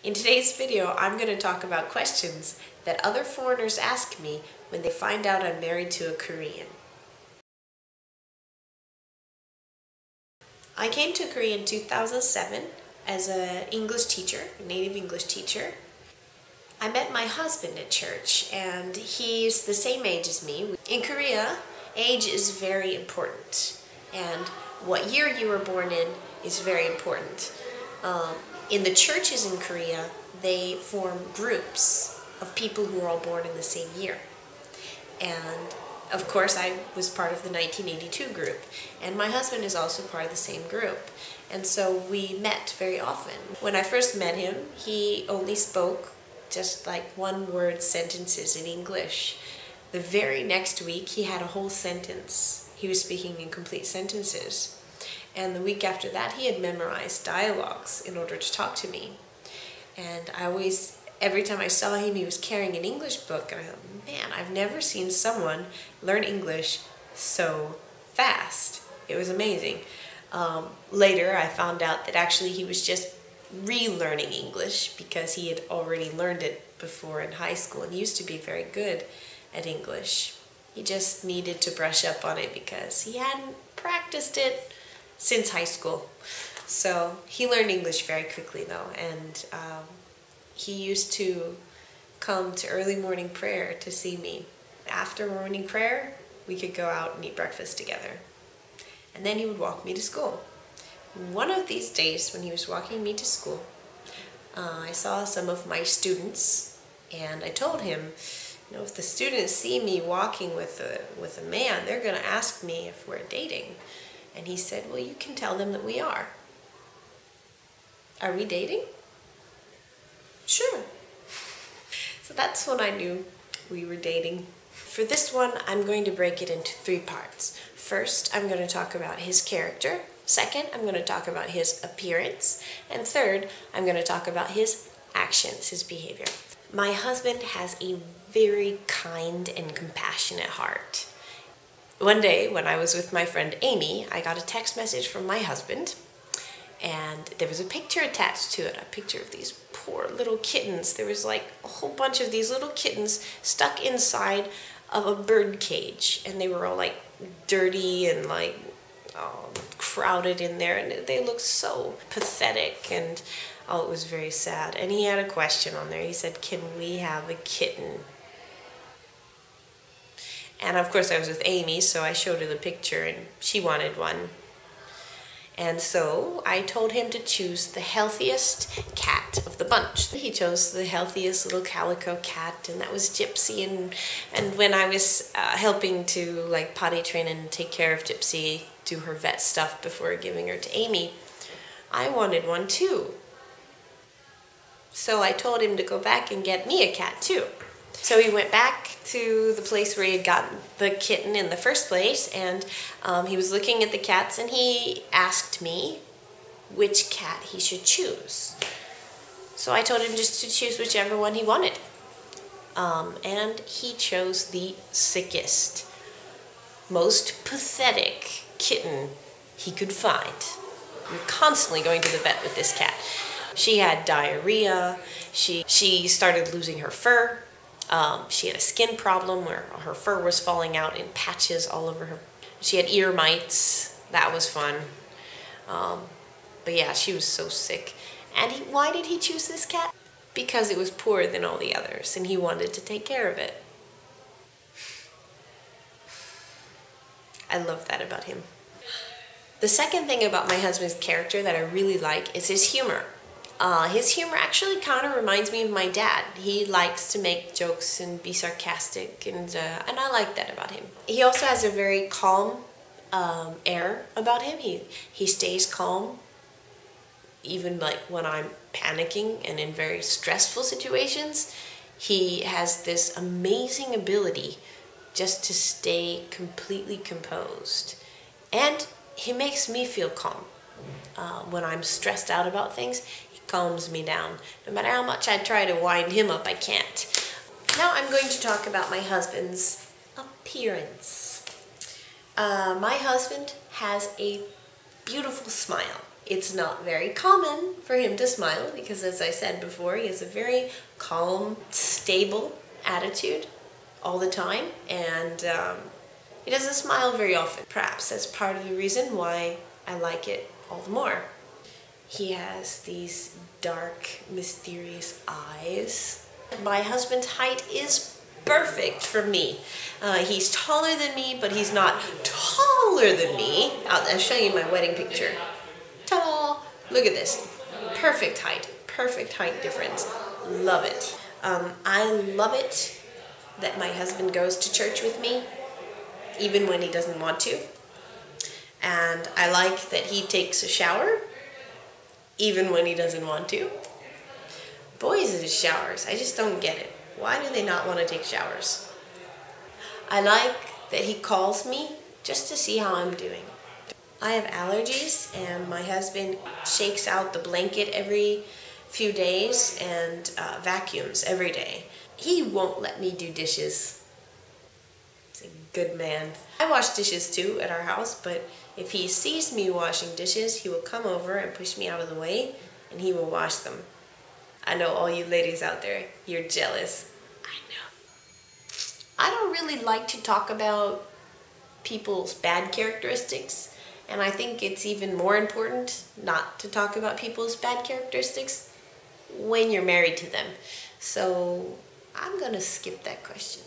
In today's video, I'm going to talk about questions that other foreigners ask me when they find out I'm married to a Korean. I came to Korea in 2007 as an English teacher, a native English teacher. I met my husband at church, and he's the same age as me. In Korea, age is very important, and what year you were born in is very important. In the churches in Korea, they form groups of people who are all born in the same year. And of course, I was part of the 1982 group, and my husband is also part of the same group. And so we met very often. When I first met him, he only spoke just like one-word sentences in English. The very next week, he had a whole sentence. He was speaking in complete sentences. And the week after that, he had memorized dialogues in order to talk to me. And every time I saw him, he was carrying an English book. And I thought, man, I've never seen someone learn English so fast. It was amazing. Later, I found out that actually he was just relearning English because he had already learned it before in high school and used to be very good at English. He just needed to brush up on it because he hadn't practiced it since high school. So he learned English very quickly though, and he used to come to early morning prayer to see me. After morning prayer, we could go out and eat breakfast together. And then he would walk me to school. One of these days when he was walking me to school, I saw some of my students, and I told him, you know, if the students see me walking with a man, they're going to ask me if we're dating. And he said, well, you can tell them that we are. Are we dating? Sure. So that's when I knew we were dating. For this one, I'm going to break it into 3 parts. First, I'm going to talk about his character. Second, I'm going to talk about his appearance. And third, I'm going to talk about his actions, his behavior. My husband has a very kind and compassionate heart. One day, when I was with my friend Amy, I got a text message from my husband, and there was a picture attached to it, a picture of these poor little kittens. There was like a whole bunch of these little kittens stuck inside of a bird cage, and they were all like dirty and like crowded in there, and they looked so pathetic, and it was very sad. And he had a question on there. He said, "Can we have a kitten?" And of course I was with Amy, so I showed her the picture and she wanted one. And so I told him to choose the healthiest cat of the bunch. He chose the healthiest little calico cat, and that was Gypsy. And when I was helping to like potty train and take care of Gypsy, do her vet stuff before giving her to Amy, I wanted one too. So I told him to go back and get me a cat too. So he went back to the place where he had gotten the kitten in the first place, and he was looking at the cats, and he asked me which cat he should choose. So I told him just to choose whichever one he wanted. And he chose the sickest, most pathetic kitten he could find. We were constantly going to the vet with this cat. She had diarrhea, she started losing her fur. She had a skin problem where her fur was falling out in patches all over her. She had ear mites. That was fun. But yeah, she was so sick. And why did he choose this cat? Because it was poorer than all the others, and he wanted to take care of it. I love that about him. The second thing about my husband's character that I really like is his humor. His humor actually kind of reminds me of my dad. He likes to make jokes and be sarcastic, and I like that about him. He also has a very calm air about him. He stays calm even like when I'm panicking and in very stressful situations. He has this amazing ability just to stay completely composed, and he makes me feel calm. When I'm stressed out about things, he calms me down. No matter how much I try to wind him up, I can't. Now I'm going to talk about my husband's appearance. My husband has a beautiful smile. It's not very common for him to smile because, as I said before, he has a very calm, stable attitude all the time, and he doesn't smile very often. Perhaps that's part of the reason why I like it all the more. He has these dark, mysterious eyes. My husband's height is perfect for me. He's taller than me, but he's not taller than me. I'll show you my wedding picture. Ta-da! Look at this. Perfect height difference. Love it. I love it that my husband goes to church with me, even when he doesn't want to. And I like that he takes a shower, even when he doesn't want to. Boys in showers, I just don't get it. Why do they not want to take showers? I like that he calls me just to see how I'm doing. I have allergies, and my husband shakes out the blanket every few days and vacuums every day. He won't let me do dishes. He's a good man. I wash dishes too at our house, but if he sees me washing dishes, he will come over and push me out of the way, and he will wash them. I know all you ladies out there, you're jealous. I know. I don't really like to talk about people's bad characteristics, and I think it's even more important not to talk about people's bad characteristics when you're married to them. So I'm gonna skip that question.